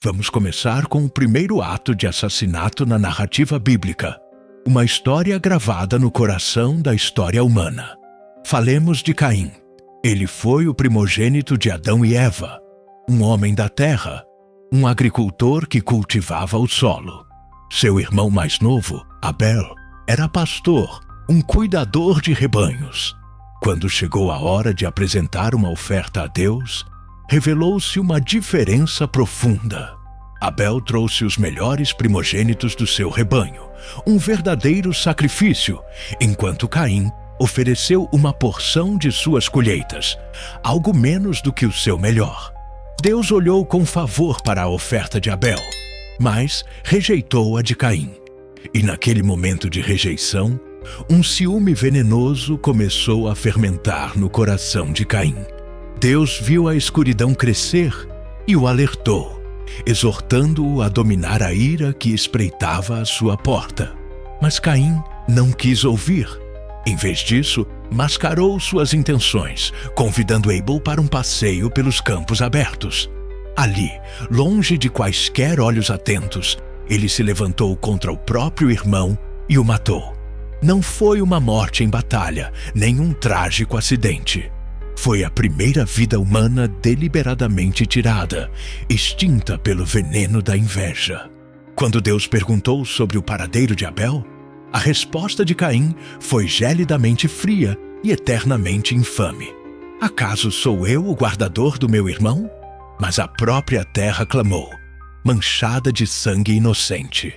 Vamos começar com o primeiro ato de assassinato na narrativa bíblica, uma história gravada no coração da história humana. Falemos de Caim. Ele foi o primogênito de Adão e Eva, um homem da terra, um agricultor que cultivava o solo. Seu irmão mais novo, Abel, era pastor, um cuidador de rebanhos. Quando chegou a hora de apresentar uma oferta a Deus, revelou-se uma diferença profunda. Abel trouxe os melhores primogênitos do seu rebanho, um verdadeiro sacrifício, enquanto Caim ofereceu uma porção de suas colheitas, algo menos do que o seu melhor. Deus olhou com favor para a oferta de Abel, mas rejeitou a de Caim. E naquele momento de rejeição, um ciúme venenoso começou a fermentar no coração de Caim. Deus viu a escuridão crescer e o alertou, exortando-o a dominar a ira que espreitava à sua porta. Mas Caim não quis ouvir. Em vez disso, mascarou suas intenções, convidando Abel para um passeio pelos campos abertos. Ali, longe de quaisquer olhos atentos, ele se levantou contra o próprio irmão e o matou. Não foi uma morte em batalha, nem um trágico acidente. Foi a primeira vida humana deliberadamente tirada, extinta pelo veneno da inveja. Quando Deus perguntou sobre o paradeiro de Abel, a resposta de Caim foi gelidamente fria e eternamente infame. Acaso sou eu o guardador do meu irmão? Mas a própria terra clamou, manchada de sangue inocente.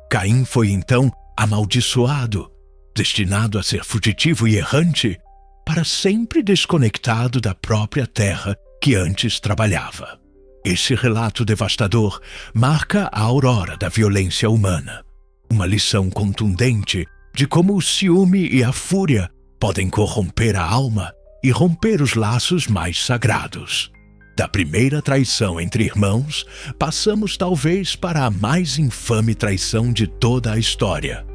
Caim foi então amaldiçoado, destinado a ser fugitivo e errante, para sempre desconectado da própria terra que antes trabalhava. Esse relato devastador marca a aurora da violência humana, uma lição contundente de como o ciúme e a fúria podem corromper a alma e romper os laços mais sagrados. Da primeira traição entre irmãos, passamos talvez para a mais infame traição de toda a história.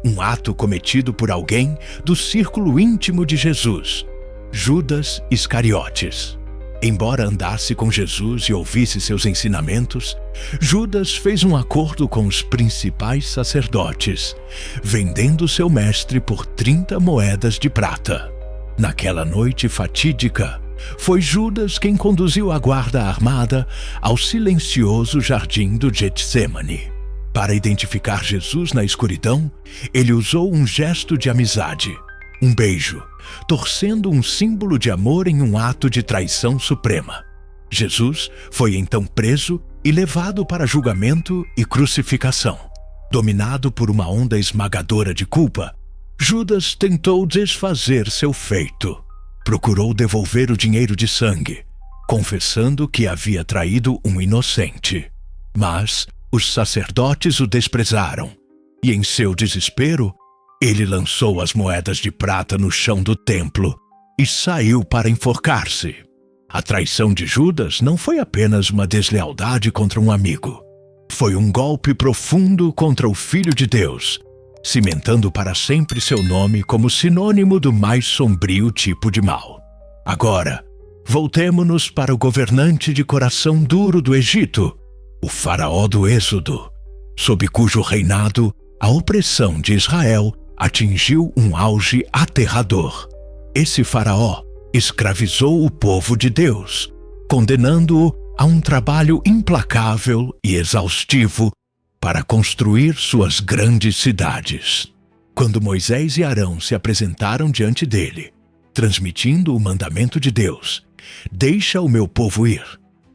Um ato cometido por alguém do círculo íntimo de Jesus, Judas Iscariotes. Embora andasse com Jesus e ouvisse seus ensinamentos, Judas fez um acordo com os principais sacerdotes, vendendo seu mestre por 30 moedas de prata. Naquela noite fatídica, foi Judas quem conduziu a guarda armada ao silencioso jardim do Getsêmani. Para identificar Jesus na escuridão, ele usou um gesto de amizade, um beijo, torcendo um símbolo de amor em um ato de traição suprema. Jesus foi então preso e levado para julgamento e crucificação. Dominado por uma onda esmagadora de culpa, Judas tentou desfazer seu feito. Procurou devolver o dinheiro de sangue, confessando que havia traído um inocente. Mas os sacerdotes o desprezaram, e em seu desespero, ele lançou as moedas de prata no chão do templo e saiu para enforcar-se. A traição de Judas não foi apenas uma deslealdade contra um amigo. Foi um golpe profundo contra o Filho de Deus, cimentando para sempre seu nome como sinônimo do mais sombrio tipo de mal. Agora, voltemo-nos para o governante de coração duro do Egito, o faraó do Êxodo, sob cujo reinado a opressão de Israel atingiu um auge aterrador. Esse faraó escravizou o povo de Deus, condenando-o a um trabalho implacável e exaustivo para construir suas grandes cidades. Quando Moisés e Arão se apresentaram diante dele, transmitindo o mandamento de Deus, "Deixa o meu povo ir",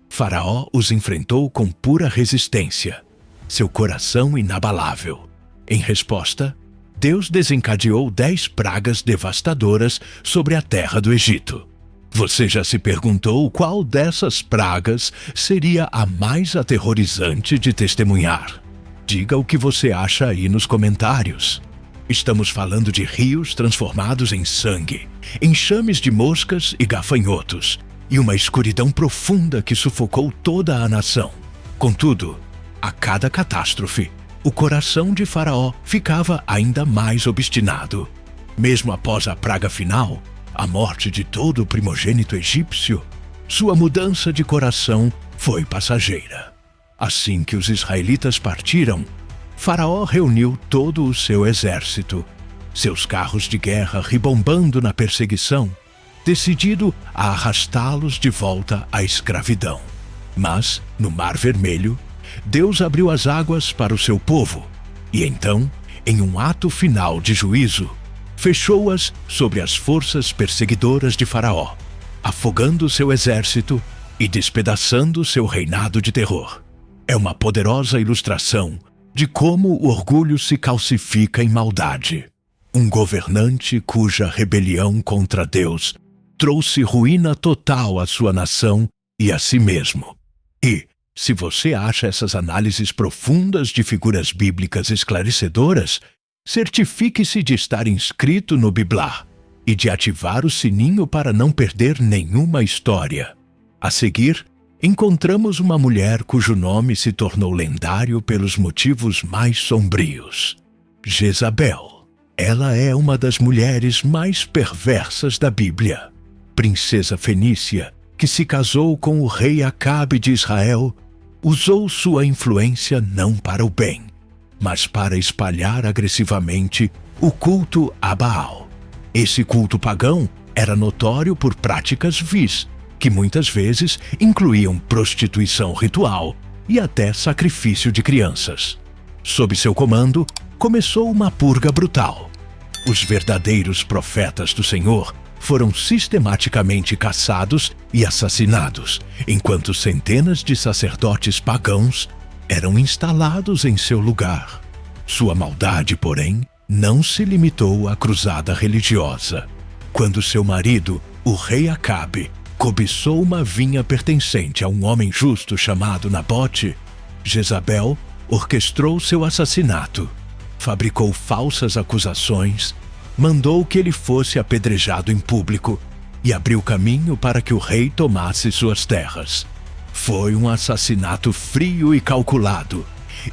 Faraó os enfrentou com pura resistência, seu coração inabalável. Em resposta, Deus desencadeou 10 pragas devastadoras sobre a terra do Egito. Você já se perguntou qual dessas pragas seria a mais aterrorizante de testemunhar? Diga o que você acha aí nos comentários. Estamos falando de rios transformados em sangue, enxames de moscas e gafanhotos, e uma escuridão profunda que sufocou toda a nação. Contudo, a cada catástrofe, o coração de Faraó ficava ainda mais obstinado. Mesmo após a praga final, a morte de todo o primogênito egípcio, sua mudança de coração foi passageira. Assim que os israelitas partiram, Faraó reuniu todo o seu exército, seus carros de guerra ribombando na perseguição, decidido a arrastá-los de volta à escravidão. Mas, no Mar Vermelho, Deus abriu as águas para o seu povo, e então, em um ato final de juízo, fechou-as sobre as forças perseguidoras de Faraó, afogando seu exército e despedaçando seu reinado de terror. É uma poderosa ilustração de como o orgulho se calcifica em maldade. Um governante cuja rebelião contra Deus trouxe ruína total à sua nação e a si mesmo. E, se você acha essas análises profundas de figuras bíblicas esclarecedoras, certifique-se de estar inscrito no Biblar e de ativar o sininho para não perder nenhuma história. A seguir, encontramos uma mulher cujo nome se tornou lendário pelos motivos mais sombrios: Jezabel. Ela é uma das mulheres mais perversas da Bíblia. Princesa fenícia, que se casou com o rei Acabe de Israel, usou sua influência não para o bem, mas para espalhar agressivamente o culto a Baal. Esse culto pagão era notório por práticas vis, que muitas vezes incluíam prostituição ritual e até sacrifício de crianças. Sob seu comando, começou uma purga brutal. Os verdadeiros profetas do Senhor foram sistematicamente caçados e assassinados, enquanto centenas de sacerdotes pagãos eram instalados em seu lugar. Sua maldade, porém, não se limitou à cruzada religiosa. Quando seu marido, o rei Acabe, cobiçou uma vinha pertencente a um homem justo chamado Nabote, Jezabel orquestrou seu assassinato, fabricou falsas acusações, mandou que ele fosse apedrejado em público e abriu caminho para que o rei tomasse suas terras. Foi um assassinato frio e calculado,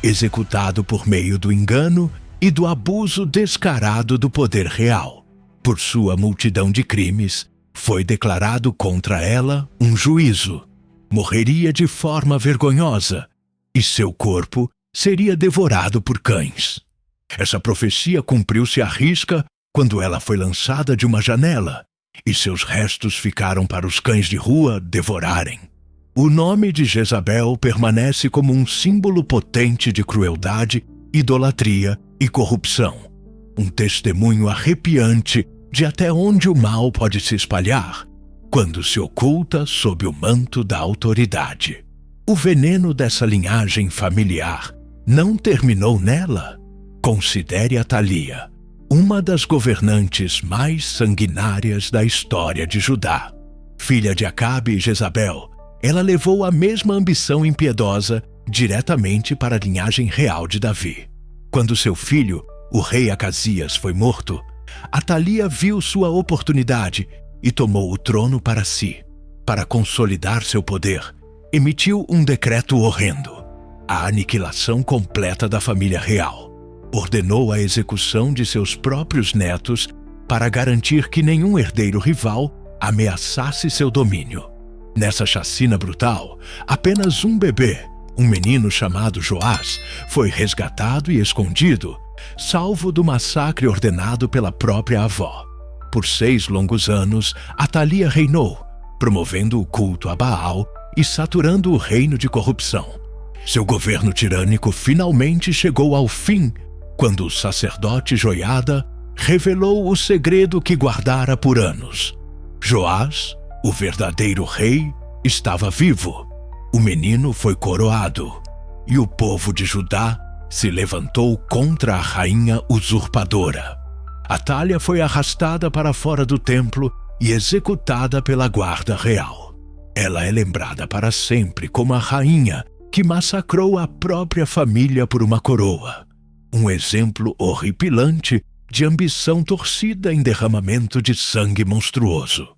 executado por meio do engano e do abuso descarado do poder real. Por sua multidão de crimes, foi declarado contra ela um juízo. Morreria de forma vergonhosa e seu corpo seria devorado por cães. Essa profecia cumpriu-se à risca quando ela foi lançada de uma janela e seus restos ficaram para os cães de rua devorarem. O nome de Jezabel permanece como um símbolo potente de crueldade, idolatria e corrupção. Um testemunho arrepiante de até onde o mal pode se espalhar quando se oculta sob o manto da autoridade. O veneno dessa linhagem familiar não terminou nela. Considere Atalia, uma das governantes mais sanguinárias da história de Judá. Filha de Acabe e Jezabel, ela levou a mesma ambição impiedosa diretamente para a linhagem real de Davi. Quando seu filho, o rei Acasias, foi morto, Atalia viu sua oportunidade e tomou o trono para si. Para consolidar seu poder, emitiu um decreto horrendo: a aniquilação completa da família real. Ordenou a execução de seus próprios netos para garantir que nenhum herdeiro rival ameaçasse seu domínio. Nessa chacina brutal, apenas um bebê, um menino chamado Joás, foi resgatado e escondido, salvo do massacre ordenado pela própria avó. Por 6 longos anos, Atalia reinou, promovendo o culto a Baal e saturando o reino de corrupção. Seu governo tirânico finalmente chegou ao fim quando o sacerdote Joiada revelou o segredo que guardara por anos. Joás, o verdadeiro rei, estava vivo. O menino foi coroado e o povo de Judá se levantou contra a rainha usurpadora. Atalia foi arrastada para fora do templo e executada pela guarda real. Ela é lembrada para sempre como a rainha que massacrou a própria família por uma coroa. Um exemplo horripilante de ambição torcida em derramamento de sangue monstruoso.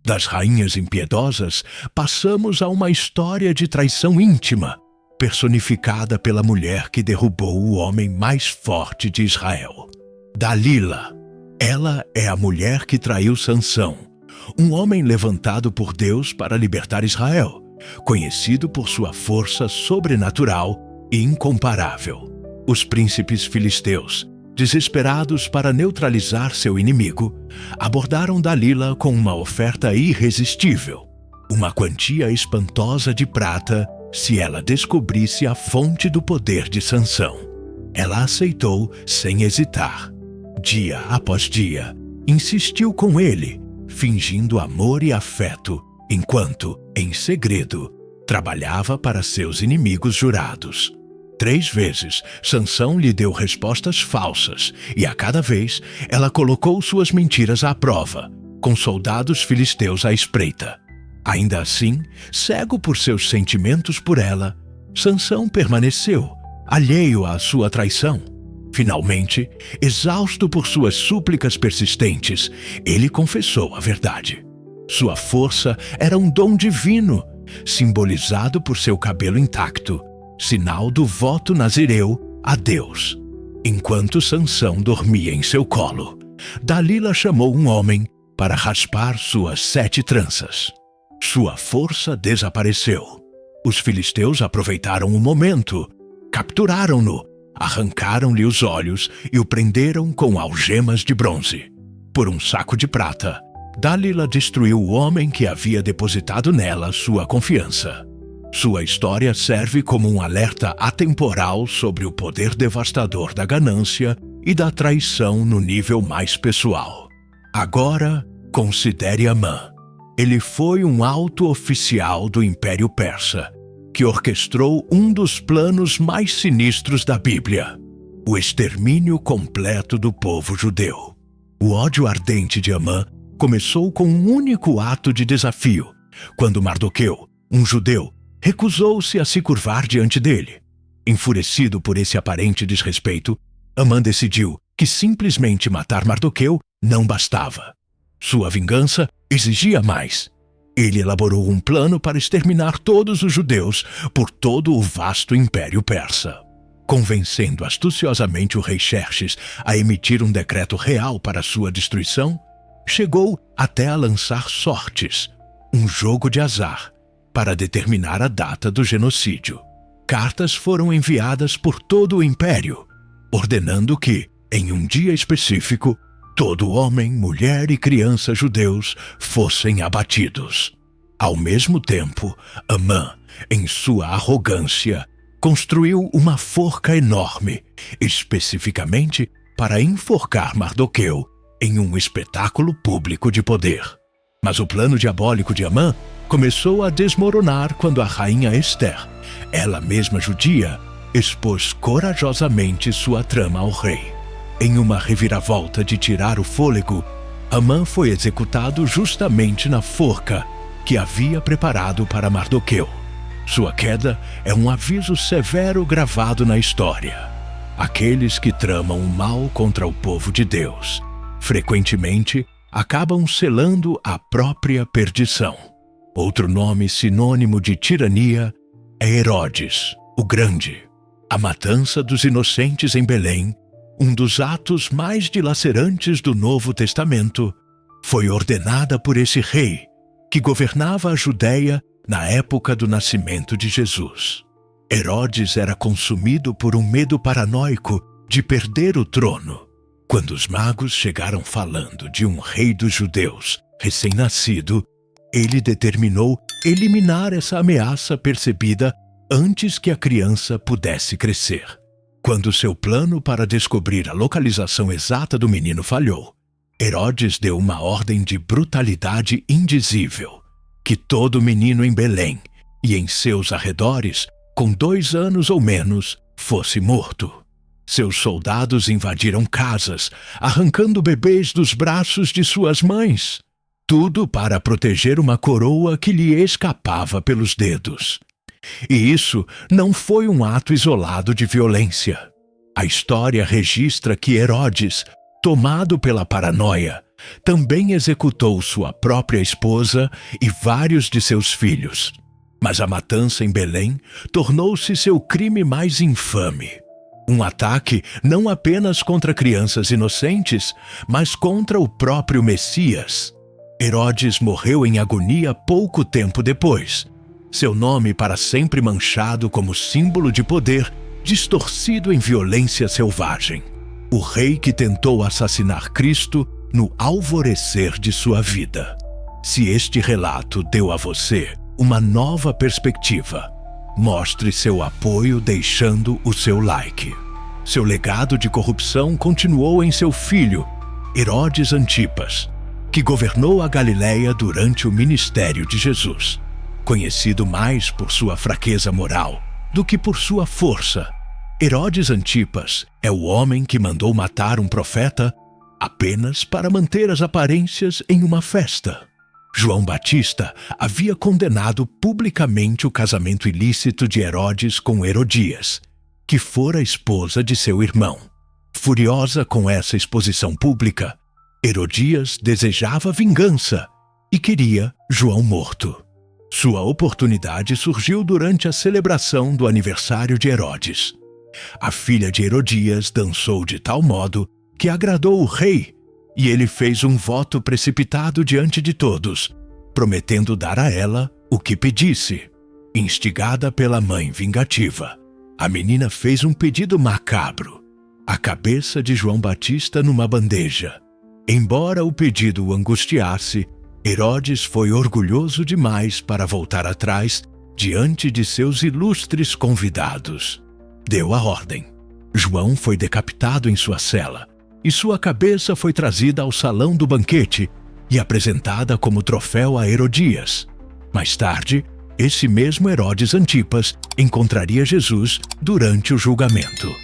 Das rainhas impiedosas, passamos a uma história de traição íntima, personificada pela mulher que derrubou o homem mais forte de Israel. Dalila. Ela é a mulher que traiu Sansão, um homem levantado por Deus para libertar Israel, conhecido por sua força sobrenatural e incomparável. Os príncipes filisteus, desesperados para neutralizar seu inimigo, abordaram Dalila com uma oferta irresistível, uma quantia espantosa de prata se ela descobrisse a fonte do poder de Sansão. Ela aceitou sem hesitar. Dia após dia, insistiu com ele, fingindo amor e afeto, enquanto, em segredo, trabalhava para seus inimigos jurados. 3 vezes, Sansão lhe deu respostas falsas, e a cada vez ela colocou suas mentiras à prova, com soldados filisteus à espreita. Ainda assim, cego por seus sentimentos por ela, Sansão permaneceu, alheio à sua traição. Finalmente, exausto por suas súplicas persistentes, ele confessou a verdade. Sua força era um dom divino, simbolizado por seu cabelo intacto, sinal do voto nazireu a Deus. Enquanto Sansão dormia em seu colo, Dalila chamou um homem para raspar suas 7 tranças. Sua força desapareceu. Os filisteus aproveitaram o momento, capturaram-no, arrancaram-lhe os olhos e o prenderam com algemas de bronze. Por um saco de prata, Dalila destruiu o homem que havia depositado nela sua confiança. Sua história serve como um alerta atemporal sobre o poder devastador da ganância e da traição no nível mais pessoal. Agora, considere Amã. Ele foi um alto oficial do Império Persa, que orquestrou um dos planos mais sinistros da Bíblia: o extermínio completo do povo judeu. O ódio ardente de Amã começou com um único ato de desafio, quando Mardoqueu, um judeu, recusou-se a se curvar diante dele. Enfurecido por esse aparente desrespeito, Amã decidiu que simplesmente matar Mardoqueu não bastava. Sua vingança exigia mais. Ele elaborou um plano para exterminar todos os judeus por todo o vasto Império Persa. Convencendo astuciosamente o rei Xerxes a emitir um decreto real para sua destruição, chegou até a lançar sortes, um jogo de azar, para determinar a data do genocídio. Cartas foram enviadas por todo o Império, ordenando que, em um dia específico, todo homem, mulher e criança judeus fossem abatidos. Ao mesmo tempo, Amã, em sua arrogância, construiu uma forca enorme, especificamente para enforcar Mardoqueu em um espetáculo público de poder. Mas o plano diabólico de Amã começou a desmoronar quando a rainha Ester, ela mesma judia, expôs corajosamente sua trama ao rei. Em uma reviravolta de tirar o fôlego, Amã foi executado justamente na forca que havia preparado para Mardoqueu. Sua queda é um aviso severo gravado na história. Aqueles que tramam o mal contra o povo de Deus, frequentemente, acabam selando a própria perdição. Outro nome sinônimo de tirania é Herodes, o Grande. A matança dos inocentes em Belém, um dos atos mais dilacerantes do Novo Testamento, foi ordenada por esse rei, que governava a Judéia na época do nascimento de Jesus. Herodes era consumido por um medo paranoico de perder o trono. Quando os magos chegaram falando de um rei dos judeus, recém-nascido, ele determinou eliminar essa ameaça percebida antes que a criança pudesse crescer. Quando seu plano para descobrir a localização exata do menino falhou, Herodes deu uma ordem de brutalidade indizível: que todo menino em Belém e em seus arredores, com 2 anos ou menos, fosse morto. Seus soldados invadiram casas, arrancando bebês dos braços de suas mães. Tudo para proteger uma coroa que lhe escapava pelos dedos. E isso não foi um ato isolado de violência. A história registra que Herodes, tomado pela paranoia, também executou sua própria esposa e vários de seus filhos. Mas a matança em Belém tornou-se seu crime mais infame. Um ataque não apenas contra crianças inocentes, mas contra o próprio Messias. Herodes morreu em agonia pouco tempo depois, seu nome para sempre manchado como símbolo de poder, distorcido em violência selvagem. O rei que tentou assassinar Cristo no alvorecer de sua vida. Se este relato deu a você uma nova perspectiva, mostre seu apoio deixando o seu like. Seu legado de corrupção continuou em seu filho, Herodes Antipas, que governou a Galiléia durante o ministério de Jesus. Conhecido mais por sua fraqueza moral do que por sua força, Herodes Antipas é o homem que mandou matar um profeta apenas para manter as aparências em uma festa. João Batista havia condenado publicamente o casamento ilícito de Herodes com Herodias, que fora esposa de seu irmão. Furiosa com essa exposição pública, Herodias desejava vingança e queria João morto. Sua oportunidade surgiu durante a celebração do aniversário de Herodes. A filha de Herodias dançou de tal modo que agradou o rei, e ele fez um voto precipitado diante de todos, prometendo dar a ela o que pedisse. Instigada pela mãe vingativa, a menina fez um pedido macabro: a cabeça de João Batista numa bandeja. Embora o pedido o angustiasse, Herodes foi orgulhoso demais para voltar atrás diante de seus ilustres convidados. Deu a ordem. João foi decapitado em sua cela, e sua cabeça foi trazida ao salão do banquete e apresentada como troféu a Herodias. Mais tarde, esse mesmo Herodes Antipas encontraria Jesus durante o julgamento.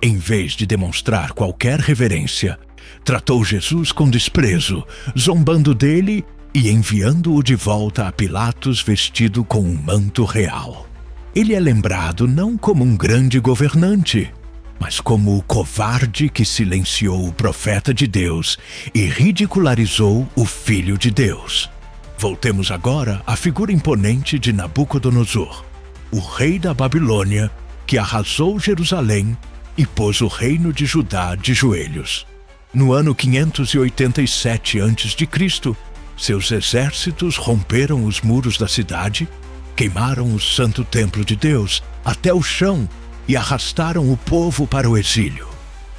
Em vez de demonstrar qualquer reverência, tratou Jesus com desprezo, zombando dele e enviando-o de volta a Pilatos vestido com um manto real. Ele é lembrado não como um grande governante, mas como o covarde que silenciou o profeta de Deus e ridicularizou o Filho de Deus. Voltemos agora à figura imponente de Nabucodonosor, o rei da Babilônia que arrasou Jerusalém e pôs o reino de Judá de joelhos. No ano 587 a.C., seus exércitos romperam os muros da cidade, queimaram o santo templo de Deus até o chão e arrastaram o povo para o exílio.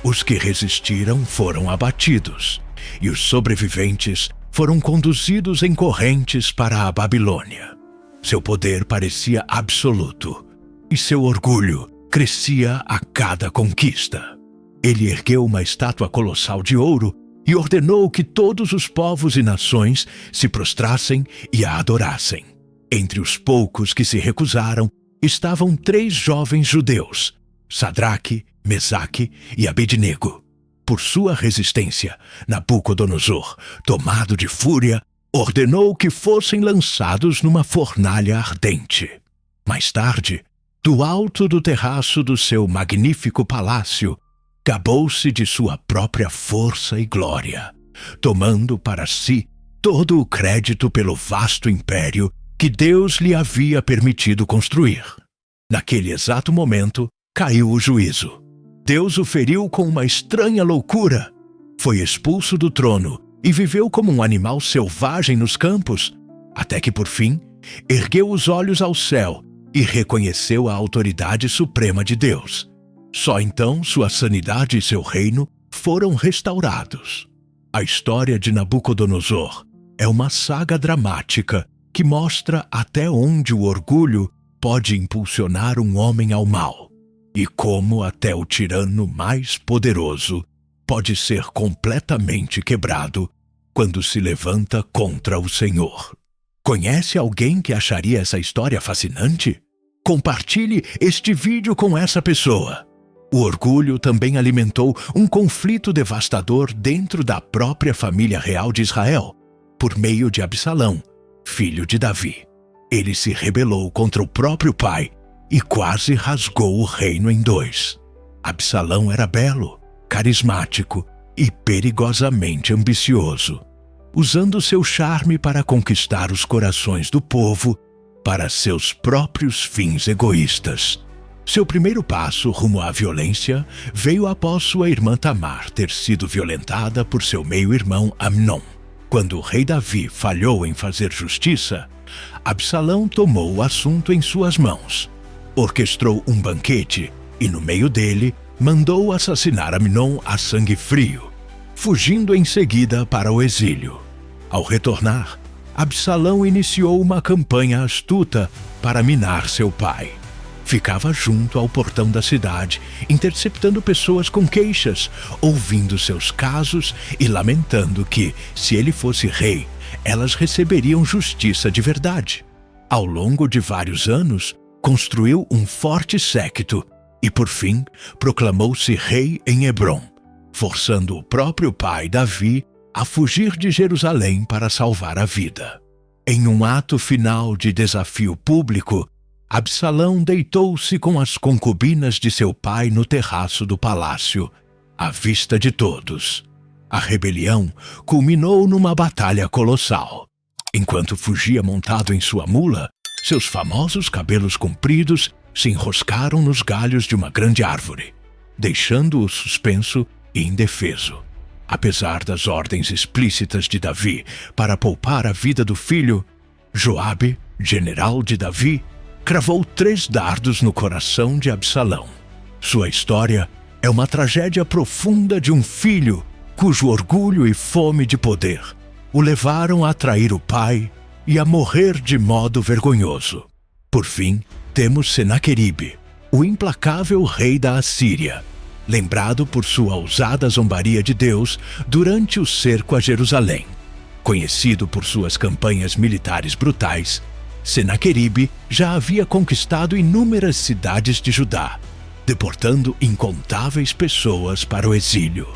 Os que resistiram foram abatidos, e os sobreviventes foram conduzidos em correntes para a Babilônia. Seu poder parecia absoluto, e seu orgulho crescia a cada conquista. Ele ergueu uma estátua colossal de ouro e ordenou que todos os povos e nações se prostrassem e a adorassem. Entre os poucos que se recusaram estavam 3 jovens judeus, Sadraque, Mesaque e Abednego. Por sua resistência, Nabucodonosor, tomado de fúria, ordenou que fossem lançados numa fornalha ardente. Mais tarde, do alto do terraço do seu magnífico palácio, gabou-se de sua própria força e glória, tomando para si todo o crédito pelo vasto império que Deus lhe havia permitido construir. Naquele exato momento, caiu o juízo. Deus o feriu com uma estranha loucura. Foi expulso do trono e viveu como um animal selvagem nos campos, até que, por fim, ergueu os olhos ao céu e reconheceu a autoridade suprema de Deus. Só então sua sanidade e seu reino foram restaurados. A história de Nabucodonosor é uma saga dramática que mostra até onde o orgulho pode impulsionar um homem ao mal, e como até o tirano mais poderoso pode ser completamente quebrado quando se levanta contra o Senhor. Conhece alguém que acharia essa história fascinante? Compartilhe este vídeo com essa pessoa. O orgulho também alimentou um conflito devastador dentro da própria família real de Israel, por meio de Absalão, filho de Davi. Ele se rebelou contra o próprio pai e quase rasgou o reino em 2. Absalão era belo, carismático e perigosamente ambicioso, usando seu charme para conquistar os corações do povo para seus próprios fins egoístas. Seu primeiro passo rumo à violência veio após sua irmã Tamar ter sido violentada por seu meio-irmão Amnon. Quando o rei Davi falhou em fazer justiça, Absalão tomou o assunto em suas mãos, orquestrou um banquete e, no meio dele, mandou assassinar Amnon a sangue frio, fugindo em seguida para o exílio. Ao retornar, Absalão iniciou uma campanha astuta para minar seu pai. Ficava junto ao portão da cidade, interceptando pessoas com queixas, ouvindo seus casos e lamentando que, se ele fosse rei, elas receberiam justiça de verdade. Ao longo de vários anos, construiu um forte séquito e, por fim, proclamou-se rei em Hebrom, forçando o próprio pai Davi a fugir de Jerusalém para salvar a vida. Em um ato final de desafio público, Absalão deitou-se com as concubinas de seu pai no terraço do palácio, à vista de todos. A rebelião culminou numa batalha colossal. Enquanto fugia montado em sua mula, seus famosos cabelos compridos se enroscaram nos galhos de uma grande árvore, deixando-o suspenso e indefeso. Apesar das ordens explícitas de Davi para poupar a vida do filho, Joabe, general de Davi, cravou 3 dardos no coração de Absalão. Sua história é uma tragédia profunda de um filho cujo orgulho e fome de poder o levaram a trair o pai e a morrer de modo vergonhoso. Por fim, temos Senaqueribe, o implacável rei da Assíria, lembrado por sua ousada zombaria de Deus durante o cerco a Jerusalém. Conhecido por suas campanhas militares brutais, Senaqueribe já havia conquistado inúmeras cidades de Judá, deportando incontáveis pessoas para o exílio.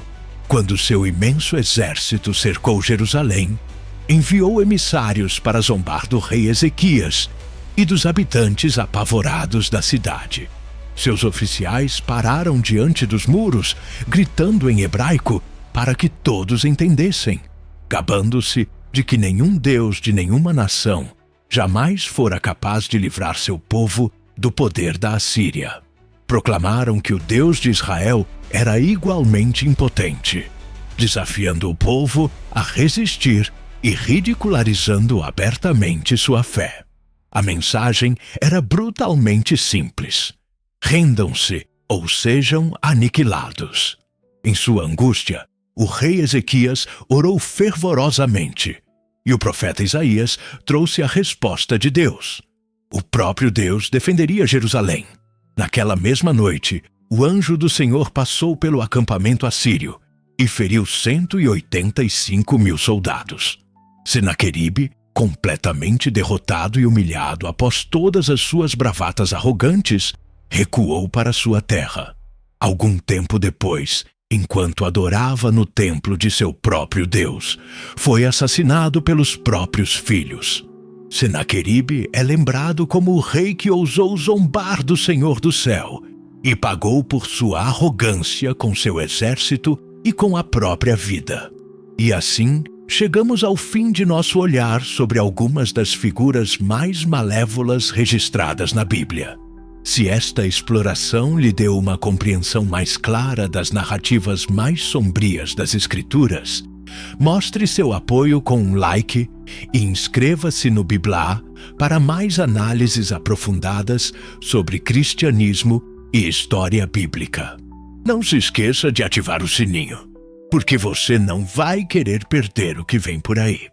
Quando seu imenso exército cercou Jerusalém, enviou emissários para zombar do rei Ezequias e dos habitantes apavorados da cidade. Seus oficiais pararam diante dos muros, gritando em hebraico para que todos entendessem, gabando-se de que nenhum deus de nenhuma nação jamais fora capaz de livrar seu povo do poder da Assíria. Proclamaram que o Deus de Israel era igualmente impotente, desafiando o povo a resistir e ridicularizando abertamente sua fé. A mensagem era brutalmente simples: rendam-se ou sejam aniquilados. Em sua angústia, o rei Ezequias orou fervorosamente, e o profeta Isaías trouxe a resposta de Deus. O próprio Deus defenderia Jerusalém. Naquela mesma noite, o anjo do Senhor passou pelo acampamento assírio e feriu 185.000 soldados. Senaqueribe, completamente derrotado e humilhado após todas as suas bravatas arrogantes, recuou para sua terra. Algum tempo depois, enquanto adorava no templo de seu próprio Deus, foi assassinado pelos próprios filhos. Senaqueribe é lembrado como o rei que ousou zombar do Senhor do céu e pagou por sua arrogância com seu exército e com a própria vida. E assim, chegamos ao fim de nosso olhar sobre algumas das figuras mais malévolas registradas na Bíblia. Se esta exploração lhe deu uma compreensão mais clara das narrativas mais sombrias das Escrituras, mostre seu apoio com um like e inscreva-se no Biblá para mais análises aprofundadas sobre cristianismo e história bíblica. Não se esqueça de ativar o sininho, porque você não vai querer perder o que vem por aí.